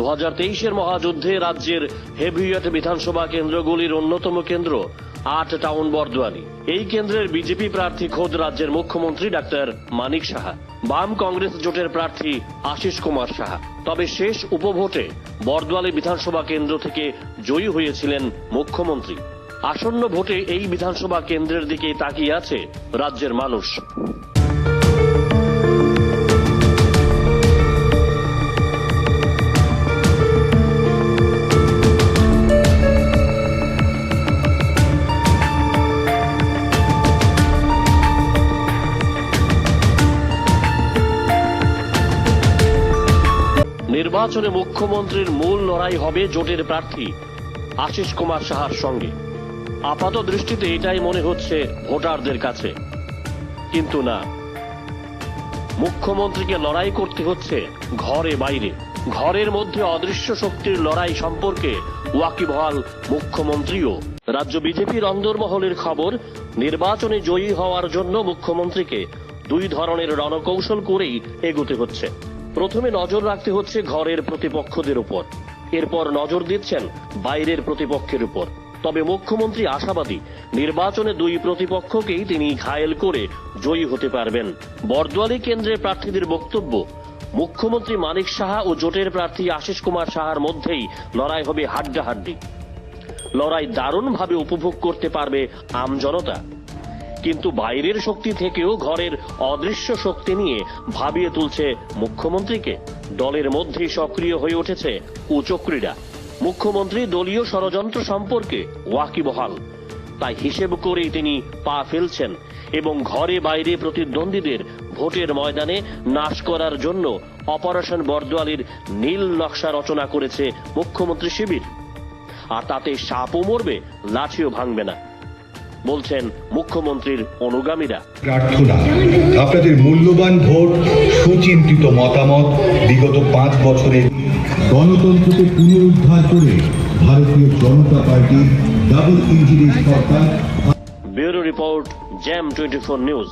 2023-এর মহাযুদ্ধে রাজ্যের হেভিওয়েট বিধানসভা কেন্দ্রগুলির অন্যতম কেন্দ্র 8 টাউন বরদোয়ালি। এই কেন্দ্রের বিজেপি প্রার্থী খোদ রাজ্যের মুখ্যমন্ত্রী ডাক্তার মানিক সাহা, বাম কংগ্রেস জোটের প্রার্থী আশিস কুমার সাহা। তবে শেষ উপভোটে বরদোয়ালি বিধানসভা কেন্দ্র থেকে জয়ী হয়েছিলেন মুখ্যমন্ত্রী। আসন্ন ভোটে এই বিধানসভা কেন্দ্রের দিকে তাকিয়ে আছে রাজ্যের মানুষ। নির্বাচনে মুখ্যমন্ত্রীর মূল লড়াই হবে জোটের প্রার্থী আশিস কুমার সাহার সঙ্গে। আপাত দৃষ্টিতে এটাই মনে হচ্ছে ভোটারদের কাছে, কিন্তু না, মুখ্যমন্ত্রীকে লড়াই করতে হচ্ছে ঘরে বাইরে। ঘরের মধ্যে অদৃশ্য শক্তির লড়াই সম্পর্কে ওয়াকিবহাল মুখ্যমন্ত্রীও। রাজ্য বিজেপির অন্দরমহলের খবর, নির্বাচনে জয়ী হওয়ার জন্য মুখ্যমন্ত্রীকে দুই ধরনের রণকৌশল করেই এগোতে হচ্ছে। প্রথমে নজর রাখতে হচ্ছে ঘরের প্রতিপক্ষদের উপর, এরপর নজর দিচ্ছেন বাইরের প্রতিপক্ষের উপর। তবে মুখ্যমন্ত্রী আশাবাদী, নির্বাচনে দুই প্রতিপক্ষকেই তিনি ঘায়েল করে জয়ী হতে পারবেন। বরদোয়ালি কেন্দ্রের প্রার্থীদের বক্তব্য, মুখ্যমন্ত্রী মানিক সাহা ও জোটের প্রার্থী আশিস কুমার সাহার মধ্যেই লড়াই হবে হাড্ডাহাড্ডি। লড়াই দারুণভাবে উপভোগ করতে পারবে আমজনতা, কিন্তু বাইরের শক্তি থেকেও ঘরের অদৃশ্য শক্তি নিয়ে ভাবিয়ে তুলছে মুখ্যমন্ত্রীকে। দলের মধ্যেই সক্রিয় হয়ে উঠেছে উচক্রীড়া। মুখ্যমন্ত্রী দলীয় ষড়যন্ত্র সম্পর্কে ওয়াকিবহাল, তাই হিসেব করেই তিনি পা ফেলছেন এবং ঘরে বাইরে প্রতিদ্বন্দ্বীদের ভোটের ময়দানে নাশ করার জন্য অপারেশন বরদোয়ালির নীল নকশা রচনা করেছে মুখ্যমন্ত্রী শিবির। আর তাতে সাপও মরবে, লাঠিও ভাঙবে না, বলছেন মুখ্যমন্ত্রীর অনুগামীরা। প্রার্থনা, আপনাদের মূল্যবান ভোট, সুচিন্তিত মতামত বিগত 5 বছরের গণতন্ত্রকে পুনরুদ্ধার করে ভারতীয় জনতা পার্টি ডাবল ইঞ্জিনের সরকার। Bureau report, Jam 24 news.